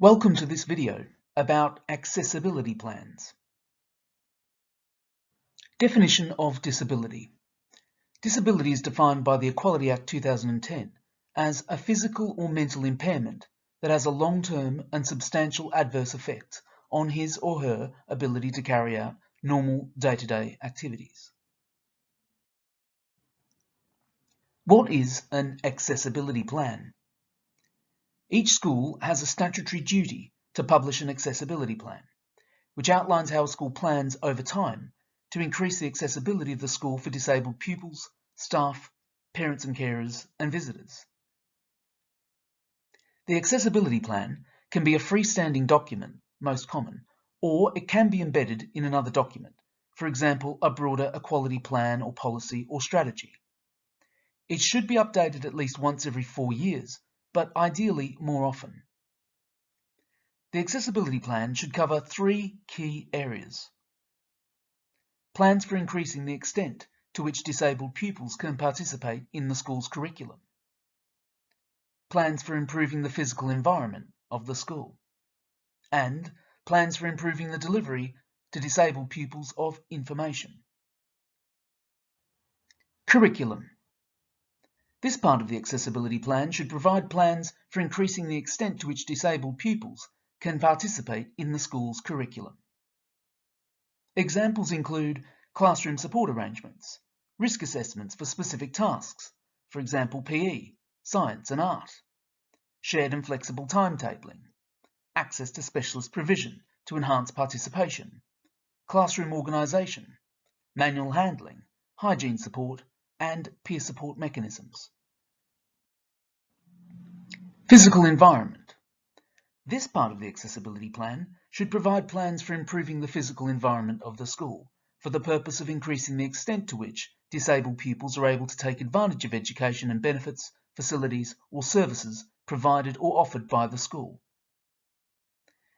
Welcome to this video about accessibility plans. Definition of disability. Disability is defined by the Equality Act 2010 as a physical or mental impairment that has a long-term and substantial adverse effect on his or her ability to carry out normal day-to-day activities. What is an accessibility plan? Each school has a statutory duty to publish an accessibility plan, which outlines how a school plans over time to increase the accessibility of the school for disabled pupils, staff, parents and carers, and visitors. The accessibility plan can be a freestanding document, most common, or it can be embedded in another document, for example, a broader equality plan or policy or strategy. It should be updated at least once every 4 years, but ideally more often. The accessibility plan should cover 3 key areas. Plans for increasing the extent to which disabled pupils can participate in the school's curriculum. Plans for improving the physical environment of the school. And plans for improving the delivery to disabled pupils of information. Curriculum. This part of the accessibility plan should provide plans for increasing the extent to which disabled pupils can participate in the school's curriculum. Examples include classroom support arrangements, risk assessments for specific tasks, for example PE, science and art, shared and flexible timetabling, access to specialist provision to enhance participation, classroom organisation, manual handling, hygiene support and peer support mechanisms. Physical environment. This part of the accessibility plan should provide plans for improving the physical environment of the school for the purpose of increasing the extent to which disabled pupils are able to take advantage of education and benefits, facilities or services provided or offered by the school.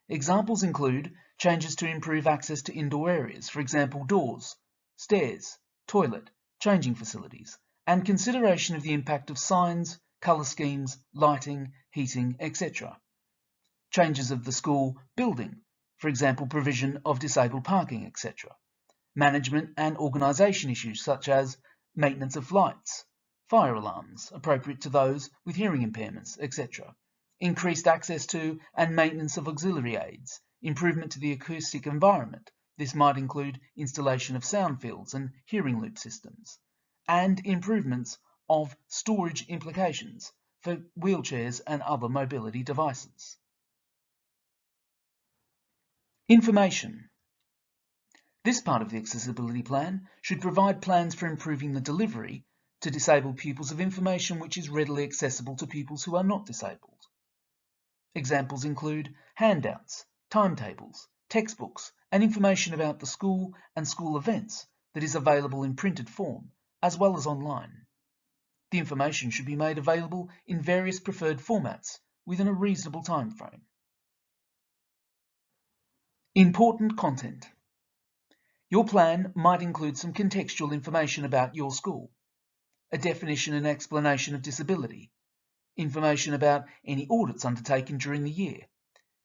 Examples include changes to improve access to indoor areas, for example doors, stairs, toilet, changing facilities, and consideration of the impact of signs, colour schemes, lighting, heating, etc. Changes of the school building, for example provision of disabled parking, etc. Management and organisation issues such as maintenance of lights, fire alarms appropriate to those with hearing impairments, etc. Increased access to and maintenance of auxiliary aids, improvement to the acoustic environment. This might include installation of sound fields and hearing loop systems, and improvements of storage implications for wheelchairs and other mobility devices. Information. This part of the accessibility plan should provide plans for improving the delivery to disabled pupils of information which is readily accessible to pupils who are not disabled. Examples include handouts, timetables, textbooks, and information about the school and school events that is available in printed form as well as online. The information should be made available in various preferred formats within a reasonable time frame. Important content. Your plan might include some contextual information about your school, a definition and explanation of disability, information about any audits undertaken during the year,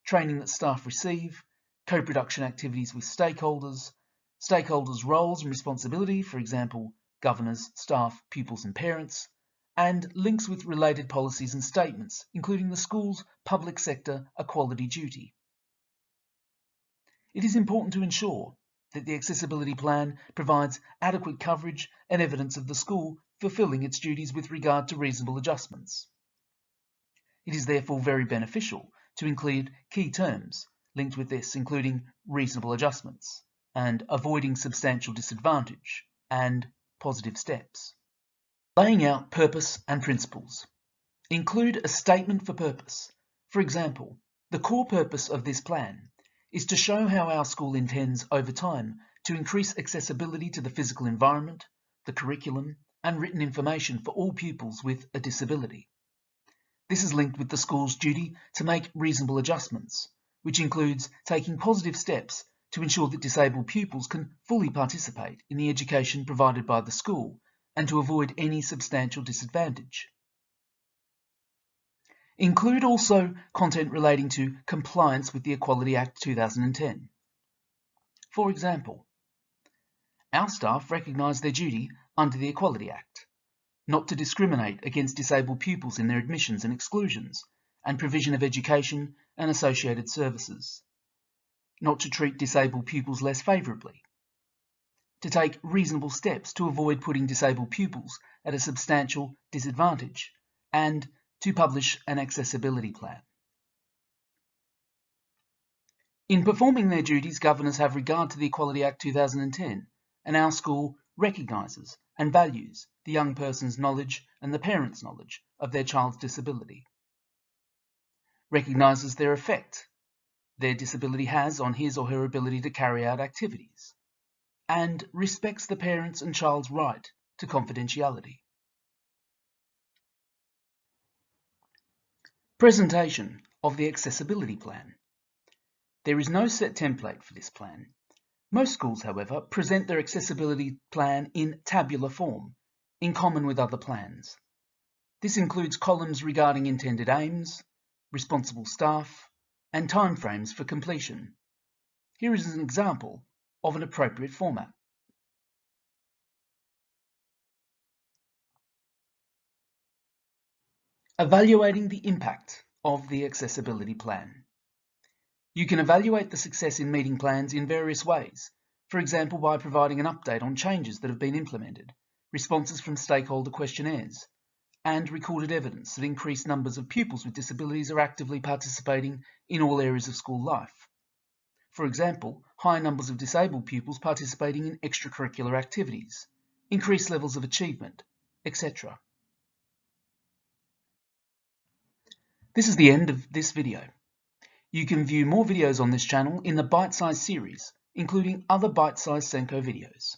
training that staff receive, co-production activities with stakeholders, stakeholders' roles and responsibility, for example, governors, staff, pupils and parents, and links with related policies and statements, including the school's public sector equality duty. It is important to ensure that the accessibility plan provides adequate coverage and evidence of the school fulfilling its duties with regard to reasonable adjustments. It is therefore very beneficial to include key terms linked with this, including reasonable adjustments and avoiding substantial disadvantage and positive steps. Laying out purpose and principles. Include a statement for purpose. For example, the core purpose of this plan is to show how our school intends over time to increase accessibility to the physical environment, the curriculum, and written information for all pupils with a disability. This is linked with the school's duty to make reasonable adjustments, which includes taking positive steps to ensure that disabled pupils can fully participate in the education provided by the school and to avoid any substantial disadvantage. Include also content relating to compliance with the Equality Act 2010. For example, our staff recognise their duty under the Equality Act not to discriminate against disabled pupils in their admissions and exclusions and provision of education and associated services, not to treat disabled pupils less favourably, to take reasonable steps to avoid putting disabled pupils at a substantial disadvantage, and to publish an accessibility plan. In performing their duties, governors have regard to the Equality Act 2010, and our school recognises and values the young person's knowledge and the parent's knowledge of their child's disability, recognises their effect their disability has on his or her ability to carry out activities, and respects the parent's and child's right to confidentiality. Presentation of the Accessibility Plan. There is no set template for this plan. Most schools, however, present their accessibility plan in tabular form, in common with other plans. This includes columns regarding intended aims, responsible staff, and timeframes for completion. Here is an example of an appropriate format. Evaluating the impact of the accessibility plan. You can evaluate the success in meeting plans in various ways, for example by providing an update on changes that have been implemented, responses from stakeholder questionnaires, and recorded evidence that increased numbers of pupils with disabilities are actively participating in all areas of school life. For example, high numbers of disabled pupils participating in extracurricular activities, increased levels of achievement, etc. This is the end of this video. You can view more videos on this channel in the Bite Size series, including other bite-sized Senko videos.